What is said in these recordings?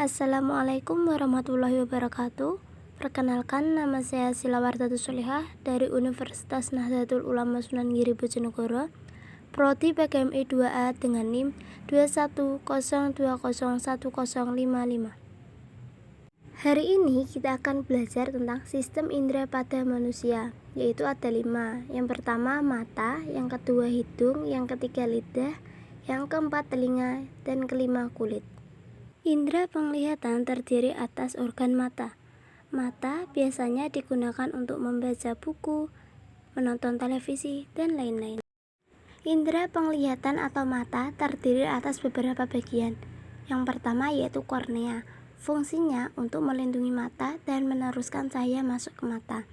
Assalamualaikum warahmatullahi wabarakatuh. Perkenalkan, nama saya Silawardhatu Sholihah dari Universitas Nahdlatul Ulama Sunan Giri Bojonegoro, Prodi PGMI 2A dengan NIM 210201055. Hari ini kita akan belajar tentang sistem indera pada manusia, yaitu ada 5. Yang pertama mata, yang kedua hidung, yang ketiga lidah, yang keempat telinga, dan kelima kulit. Indera penglihatan terdiri atas organ mata. Mata biasanya digunakan untuk membaca buku, menonton televisi, dan lain-lain. Indera penglihatan atau mata terdiri atas beberapa bagian. Yang pertama yaitu kornea. Fungsinya untuk melindungi mata dan meneruskan cahaya masuk ke mata.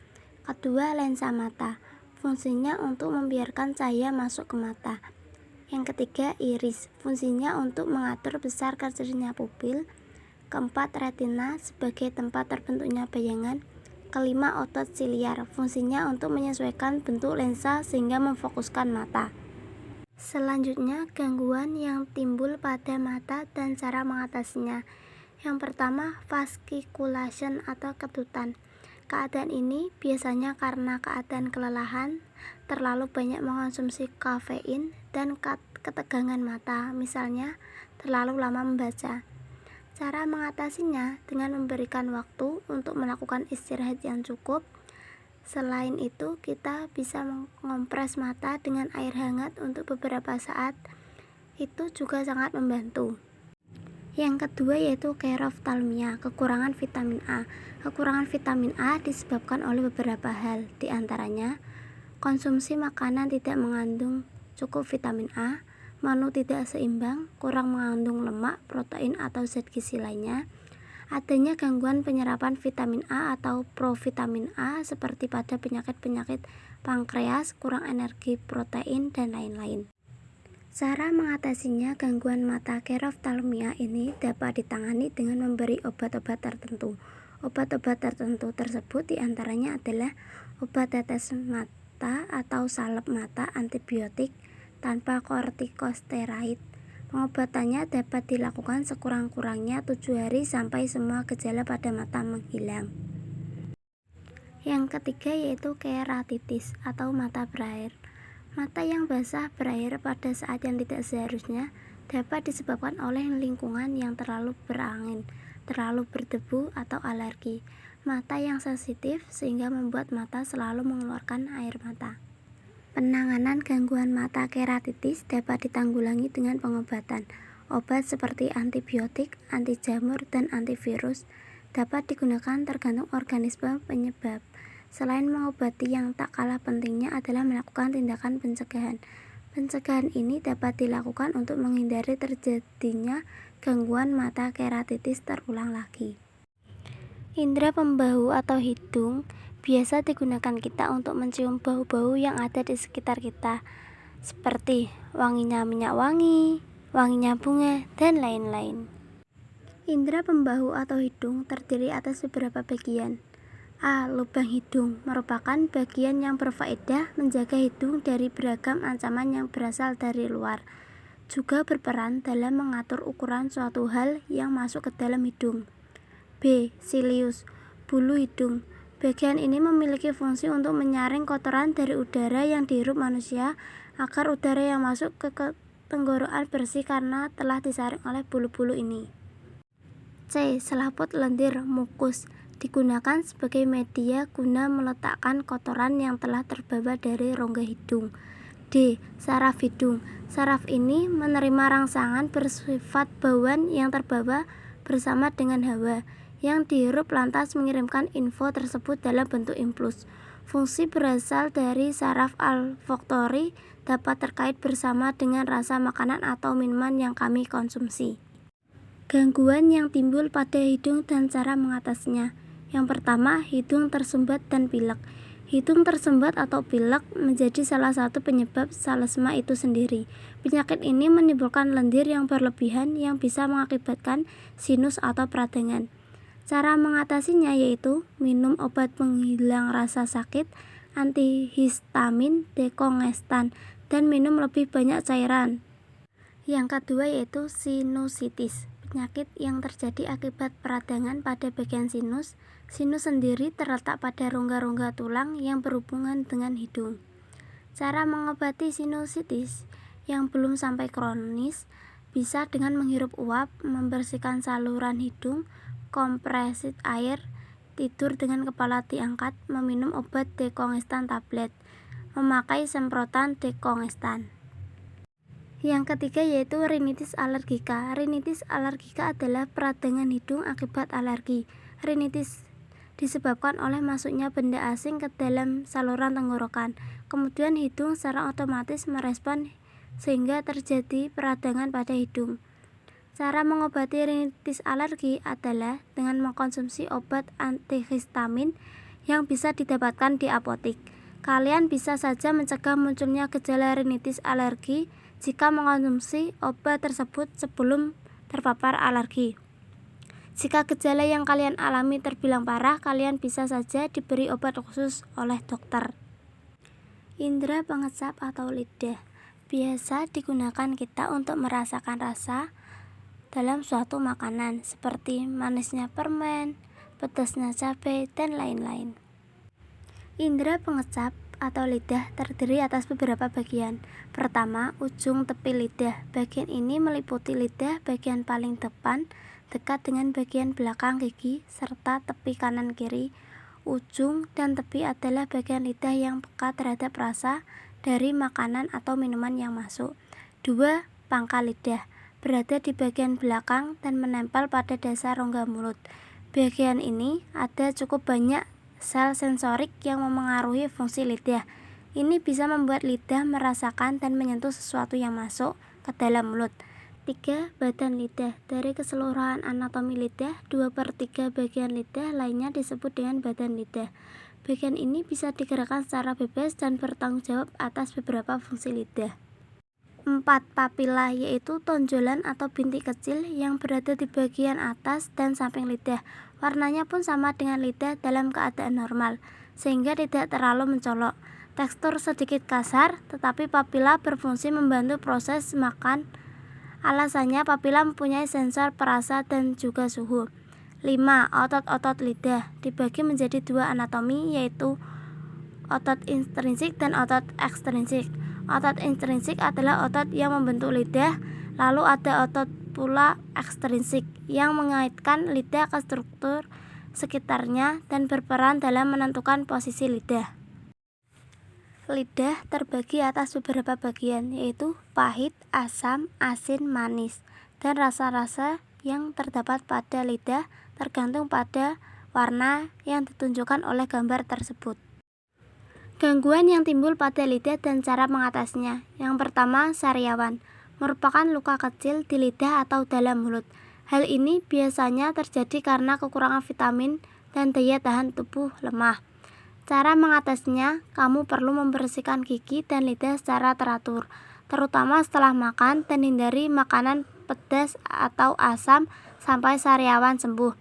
Kedua, lensa mata. Fungsinya untuk membiarkan cahaya masuk ke mata. Yang ketiga, iris. Fungsinya untuk mengatur besar kecilnya pupil. Keempat, retina sebagai tempat terbentuknya bayangan. Kelima, otot siliar. Fungsinya untuk menyesuaikan bentuk lensa sehingga memfokuskan mata. Selanjutnya, gangguan yang timbul pada mata dan cara mengatasinya. Yang pertama, fasciculation atau ketutan. Keadaan ini biasanya karena keadaan kelelahan, terlalu banyak mengonsumsi kafein, dan ketegangan mata, misalnya terlalu lama membaca. Cara mengatasinya dengan memberikan waktu untuk melakukan istirahat yang cukup. Selain itu, kita bisa mengompres mata dengan air hangat untuk beberapa saat. Itu juga sangat membantu. Yang kedua yaitu kerophthalmia, kekurangan vitamin A. Kekurangan vitamin A disebabkan oleh beberapa hal, di antaranya konsumsi makanan tidak mengandung cukup vitamin A, menu tidak seimbang, kurang mengandung lemak, protein atau zat gizi lainnya, adanya gangguan penyerapan vitamin A atau provitamin A seperti pada penyakit-penyakit pankreas, kurang energi protein, dan lain-lain. Cara mengatasinya gangguan mata kerophthalmia ini dapat ditangani dengan memberi obat-obat tertentu. Obat-obat tertentu tersebut diantaranya adalah obat tetes mata atau salep mata antibiotik tanpa kortikosteroid. Pengobatannya dapat dilakukan sekurang-kurangnya 7 hari sampai semua gejala pada mata menghilang. Yang ketiga yaitu keratitis atau mata berair. Mata yang basah berair pada saat yang tidak seharusnya dapat disebabkan oleh lingkungan yang terlalu berangin, terlalu berdebu, atau alergi. Mata yang sensitif sehingga membuat mata selalu mengeluarkan air mata. Penanganan gangguan mata keratitis dapat ditanggulangi dengan pengobatan. Obat seperti antibiotik, anti jamur, dan antivirus dapat digunakan tergantung organisme penyebab. Selain mengobati, yang tak kalah pentingnya adalah melakukan tindakan pencegahan. Pencegahan ini dapat dilakukan untuk menghindari terjadinya gangguan mata keratitis terulang lagi. Indera pembau atau hidung biasa digunakan kita untuk mencium bau-bau yang ada di sekitar kita, seperti wanginya minyak wangi, wanginya bunga, dan lain-lain. Indera pembau atau hidung terdiri atas beberapa bagian. A. Lubang hidung merupakan bagian yang berfaedah menjaga hidung dari beragam ancaman yang berasal dari luar. Juga berperan dalam mengatur ukuran suatu hal yang masuk ke dalam hidung. B. Cilius, bulu hidung. Bagian ini memiliki fungsi untuk menyaring kotoran dari udara yang dihirup manusia agar udara yang masuk ke tenggorokan bersih karena telah disaring oleh bulu-bulu ini. C. Selaput lendir mukus digunakan sebagai media guna meletakkan kotoran yang telah terbawa dari rongga hidung. D. Saraf hidung. Saraf ini menerima rangsangan bersifat bauan yang terbawa bersama dengan hawa yang dihirup lantas mengirimkan info tersebut dalam bentuk impuls. Fungsi berasal dari saraf olfaktori dapat terkait bersama dengan rasa makanan atau minuman yang kami konsumsi. Gangguan yang timbul pada hidung dan cara mengatasinya. Yang pertama, hidung tersumbat dan pilek. Hidung tersumbat atau pilek menjadi salah satu penyebab salesma itu sendiri. Penyakit ini menimbulkan lendir yang berlebihan yang bisa mengakibatkan sinus atau peradangan. Cara mengatasinya yaitu minum obat penghilang rasa sakit, antihistamin, dekongestan, dan minum lebih banyak cairan. Yang kedua yaitu sinusitis. penyakit yang terjadi akibat peradangan pada bagian sinus. Sinus sendiri terletak pada rongga-rongga tulang yang berhubungan dengan hidung. Cara mengobati sinusitis yang belum sampai kronis bisa dengan menghirup uap, membersihkan saluran hidung, kompresi air, tidur dengan kepala diangkat, meminum obat dekongestan tablet, memakai semprotan dekongestan. Yang ketiga yaitu rinitis alergika. Rinitis alergika adalah peradangan hidung akibat alergi. Rinitis disebabkan oleh masuknya benda asing ke dalam saluran tenggorokan. Kemudian hidung secara otomatis merespon sehingga terjadi peradangan pada hidung. Cara mengobati rinitis alergi adalah dengan mengkonsumsi obat antihistamin yang bisa didapatkan di apotik. Kalian bisa saja mencegah munculnya gejala rinitis alergi jika mengkonsumsi obat tersebut sebelum terpapar alergi. Jika gejala yang kalian alami terbilang parah, kalian bisa saja diberi obat khusus oleh dokter. Indera pengesap atau lidah biasa digunakan kita untuk merasakan rasa dalam suatu makanan seperti manisnya permen, pedasnya cabai, dan lain-lain. Indera pengesap atau lidah terdiri atas beberapa bagian. Pertama, ujung tepi lidah. Bagian ini meliputi lidah bagian paling depan dekat dengan bagian belakang gigi serta tepi kanan kiri. Ujung dan tepi adalah bagian lidah yang peka terhadap rasa dari makanan atau minuman yang masuk. 2. Pangkal lidah berada di bagian belakang dan menempel pada dasar rongga mulut. Bagian ini ada cukup banyak sel sensorik yang memengaruhi fungsi lidah. Ini bisa membuat lidah merasakan dan menyentuh sesuatu yang masuk ke dalam mulut. 3. Badan lidah. Dari keseluruhan anatomi lidah, 2/3 bagian lidah lainnya disebut dengan badan lidah. Bagian ini bisa digerakkan secara bebas dan bertanggung jawab atas beberapa fungsi lidah. 4. Papila, yaitu tonjolan atau bintik kecil yang berada di bagian atas dan samping lidah. Warnanya pun sama dengan lidah dalam keadaan normal, sehingga tidak terlalu mencolok. Tekstur sedikit kasar, tetapi papila berfungsi membantu proses makan. Alasannya, papila mempunyai sensor perasa dan juga suhu. 5. Otot-otot lidah dibagi menjadi 2 anatomi, yaitu otot intrinsik dan otot ekstrinsik. Otot intrinsik adalah otot yang membentuk lidah, lalu ada otot pula ekstrinsik yang mengaitkan lidah ke struktur sekitarnya dan berperan dalam menentukan posisi lidah. Lidah terbagi atas beberapa bagian, yaitu pahit, asam, asin, manis, dan rasa-rasa yang terdapat pada lidah tergantung pada warna yang ditunjukkan oleh gambar tersebut. Gangguan yang timbul pada lidah dan cara mengatasinya. Yang pertama, sariawan, merupakan luka kecil di lidah atau dalam mulut. Hal ini biasanya terjadi karena kekurangan vitamin dan daya tahan tubuh lemah. Cara mengatasinya, kamu perlu membersihkan gigi dan lidah secara teratur, terutama setelah makan, dan hindari makanan pedas atau asam sampai sariawan sembuh.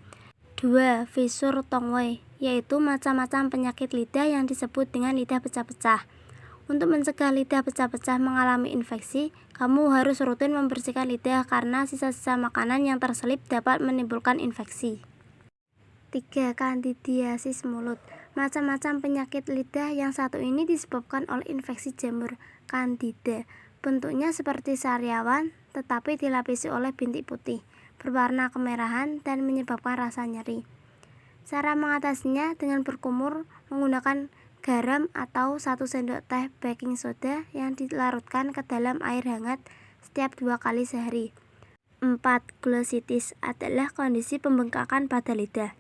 2. Fisur tongwe, yaitu macam-macam penyakit lidah yang disebut dengan lidah pecah-pecah. Untuk mencegah lidah pecah-pecah mengalami infeksi, kamu harus rutin membersihkan lidah karena sisa-sisa makanan yang terselip dapat menimbulkan infeksi. 3. Kandidiasis mulut. Macam-macam penyakit lidah yang satu ini disebabkan oleh infeksi jamur Candida. Bentuknya seperti sariawan, tetapi dilapisi oleh bintik putih, berwarna kemerahan dan menyebabkan rasa nyeri. Cara mengatasinya dengan berkumur menggunakan garam atau 1 sendok teh baking soda yang dilarutkan ke dalam air hangat setiap 2 kali sehari. 4. Glositis adalah kondisi pembengkakan pada lidah.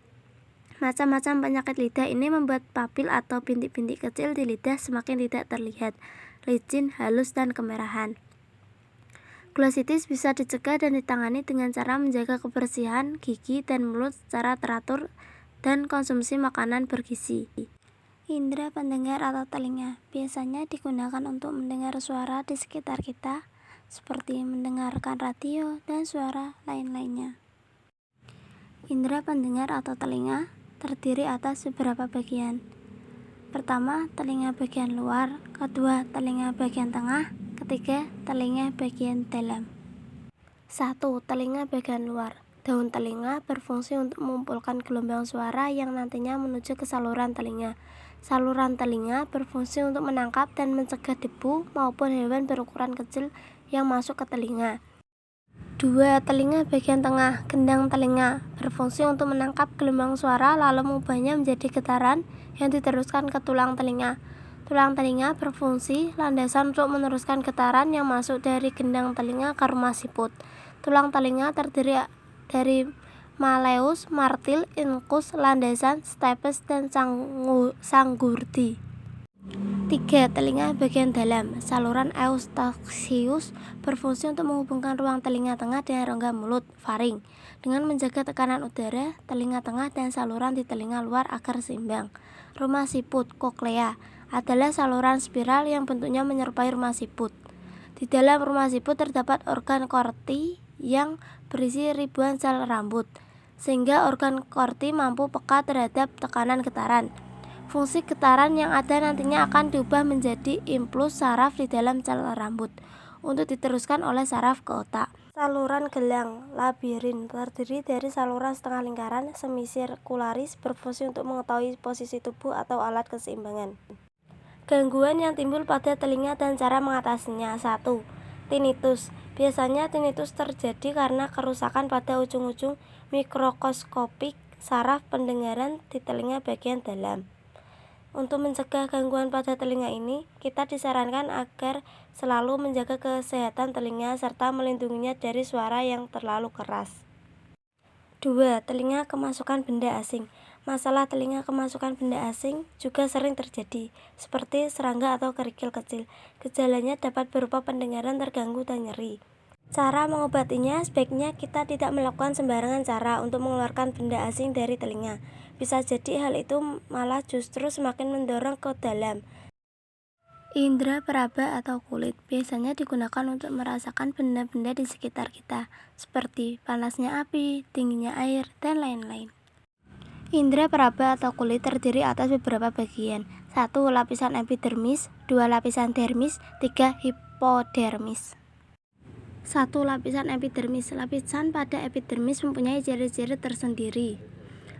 Macam-macam penyakit lidah ini membuat papil atau bintik-bintik kecil di lidah semakin tidak terlihat, licin, halus, dan kemerahan. Glositis bisa dicegah dan ditangani dengan cara menjaga kebersihan gigi dan mulut secara teratur dan konsumsi makanan bergizi. Indera pendengar atau telinga biasanya digunakan untuk mendengar suara di sekitar kita, seperti mendengarkan radio dan suara lain-lainnya. Indera pendengar atau telinga terdiri atas beberapa bagian. Pertama, telinga bagian luar. Kedua, telinga bagian tengah. Ketiga, telinga bagian dalam. 1. Telinga bagian luar. Daun telinga berfungsi untuk mengumpulkan gelombang suara yang nantinya menuju ke saluran telinga. Saluran telinga berfungsi untuk menangkap dan mencegah debu maupun hewan berukuran kecil yang masuk ke telinga. 2. Telinga bagian tengah. Gendang telinga berfungsi untuk menangkap gelombang suara lalu mengubahnya menjadi getaran yang diteruskan ke tulang telinga. Tulang telinga berfungsi landasan untuk meneruskan getaran yang masuk dari gendang telinga ke rumah siput. Tulang telinga terdiri dari maleus, martil, incus, landasan, stapes, dan sanggurdi. 3. Telinga bagian dalam. Saluran eustachius berfungsi untuk menghubungkan ruang telinga tengah dengan rongga mulut, faring, dengan menjaga tekanan udara, telinga tengah, dan saluran di telinga luar agar seimbang. Rumah siput, koklea, adalah saluran spiral yang bentuknya menyerupai rumah siput. Di dalam rumah siput terdapat organ korti yang berisi ribuan sel rambut, sehingga organ korti mampu peka terhadap tekanan getaran. Fungsi getaran yang ada nantinya akan diubah menjadi impuls saraf di dalam sel rambut untuk diteruskan oleh saraf ke otak. Saluran gelang, labirin, terdiri dari saluran setengah lingkaran semisirkularis berfungsi untuk mengetahui posisi tubuh atau alat keseimbangan. Gangguan yang timbul pada telinga dan cara mengatasinya. 1. Tinnitus. Biasanya tinnitus terjadi karena kerusakan pada ujung-ujung mikroskopik saraf pendengaran di telinga bagian dalam. Untuk mencegah gangguan pada telinga ini, kita disarankan agar selalu menjaga kesehatan telinga serta melindunginya dari suara yang terlalu keras. 2. Telinga kemasukan benda asing. Masalah telinga kemasukan benda asing juga sering terjadi, seperti serangga atau kerikil kecil. Gejalanya dapat berupa pendengaran terganggu dan nyeri. Cara mengobatinya, sebaiknya kita tidak melakukan sembarangan cara untuk mengeluarkan benda asing dari telinga. Bisa jadi hal itu malah justru semakin mendorong ke dalam. Indra peraba atau kulit biasanya digunakan untuk merasakan benda-benda di sekitar kita, seperti panasnya api, dinginnya air, dan lain-lain. Indra peraba atau kulit terdiri atas beberapa bagian. 1. Lapisan epidermis, 2. Lapisan dermis, 3. Hipodermis. 1. Lapisan epidermis. Lapisan pada epidermis mempunyai ciri-ciri tersendiri.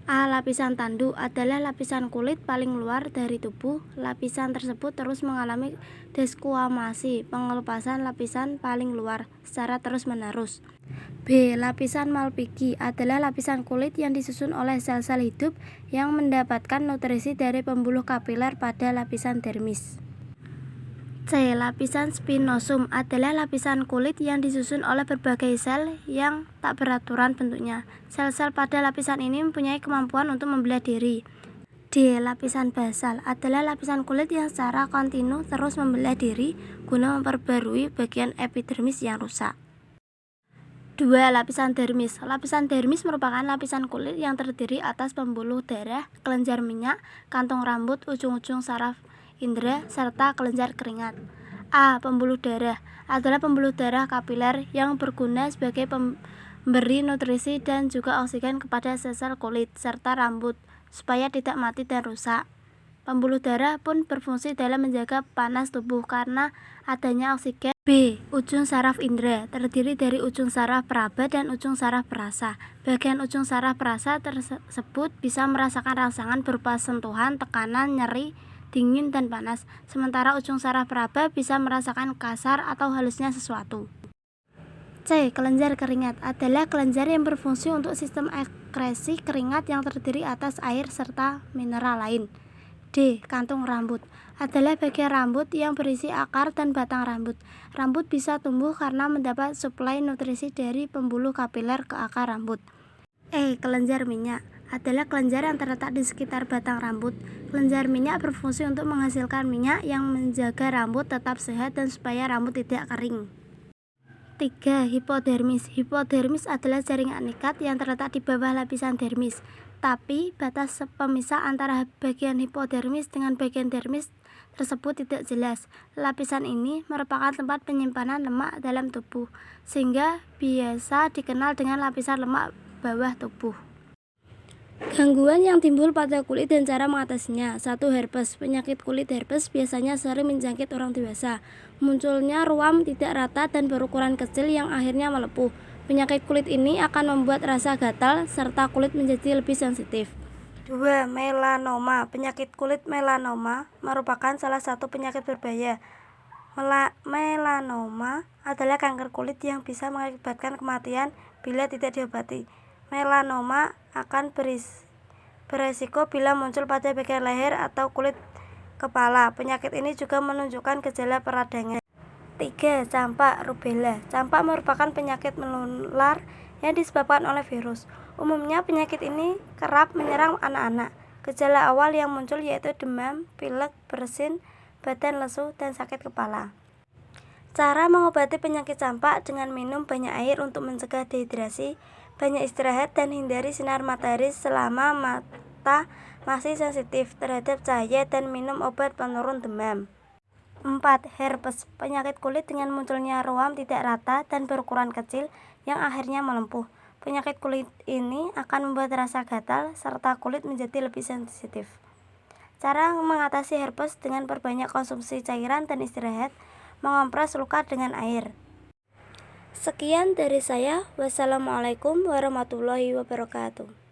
A. Lapisan tanduk adalah lapisan kulit paling luar dari tubuh. Lapisan tersebut terus mengalami desquamasi, pengelupasan lapisan paling luar secara terus-menerus. B. Lapisan Malpighi adalah lapisan kulit yang disusun oleh sel-sel hidup yang mendapatkan nutrisi dari pembuluh kapiler pada lapisan dermis. C. Lapisan spinosum adalah lapisan kulit yang disusun oleh berbagai sel yang tak beraturan bentuknya. Sel-sel pada lapisan ini mempunyai kemampuan untuk membelah diri. D. Lapisan basal adalah lapisan kulit yang secara kontinu terus membelah diri guna memperbarui bagian epidermis yang rusak. 2. Lapisan dermis. Lapisan dermis merupakan lapisan kulit yang terdiri atas pembuluh darah, kelenjar minyak, kantong rambut, ujung-ujung saraf indera, serta kelenjar keringat. A. Pembuluh darah adalah pembuluh darah kapiler yang berguna sebagai pemberi nutrisi dan juga oksigen kepada sel-sel kulit serta rambut supaya tidak mati dan rusak. Pembuluh darah pun berfungsi dalam menjaga panas tubuh karena adanya oksigen. B. Ujung saraf indera terdiri dari ujung saraf peraba dan ujung saraf perasa. Bagian ujung saraf perasa tersebut bisa merasakan rangsangan berupa sentuhan, tekanan, nyeri, dingin, dan panas, sementara ujung saraf peraba bisa merasakan kasar atau halusnya sesuatu. C. Kelenjar keringat adalah kelenjar yang berfungsi untuk sistem ekskresi keringat yang terdiri atas air serta mineral lain. D. Kantung rambut adalah bagian rambut yang berisi akar dan batang rambut. Rambut bisa tumbuh karena mendapat suplai nutrisi dari pembuluh kapiler ke akar rambut. E. Kelenjar minyak adalah kelenjar yang terletak di sekitar batang rambut. Kelenjar minyak berfungsi untuk menghasilkan minyak yang menjaga rambut tetap sehat dan supaya rambut tidak kering. 3. Hipodermis. Hipodermis adalah jaringan ikat yang terletak di bawah lapisan dermis, tapi batas pemisah antara bagian hipodermis dengan bagian dermis tersebut tidak jelas. Lapisan ini merupakan tempat penyimpanan lemak dalam tubuh, sehingga biasa dikenal dengan lapisan lemak bawah tubuh. Gangguan yang timbul pada kulit dan cara mengatasinya. 1. Herpes. Penyakit kulit herpes biasanya sering menjangkit orang dewasa. Munculnya ruam tidak rata dan berukuran kecil yang akhirnya melepuh. Penyakit kulit ini akan membuat rasa gatal serta kulit menjadi lebih sensitif. 2. Melanoma. Penyakit kulit melanoma merupakan salah satu penyakit berbahaya. Melanoma adalah kanker kulit yang bisa mengakibatkan kematian bila tidak diobati. Melanoma akan beresiko bila muncul pada bagian leher atau kulit kepala. Penyakit ini juga menunjukkan gejala peradangan. 3. Campak rubella. Campak merupakan penyakit menular yang disebabkan oleh virus. Umumnya penyakit ini kerap menyerang anak-anak. Gejala awal yang muncul yaitu demam, pilek, bersin, badan lesu, dan sakit kepala. Cara mengobati penyakit campak dengan minum banyak air untuk mencegah dehidrasi, banyak istirahat, dan hindari sinar matahari selama mata masih sensitif terhadap cahaya, dan minum obat penurun demam. 4. Herpes. Penyakit kulit dengan munculnya ruam tidak rata dan berukuran kecil yang akhirnya melempuh. Penyakit kulit ini akan membuat rasa gatal serta kulit menjadi lebih sensitif. Cara mengatasi herpes dengan perbanyak konsumsi cairan dan istirahat, mengompres luka dengan air. Sekian dari saya. Wassalamualaikum warahmatullahi wabarakatuh.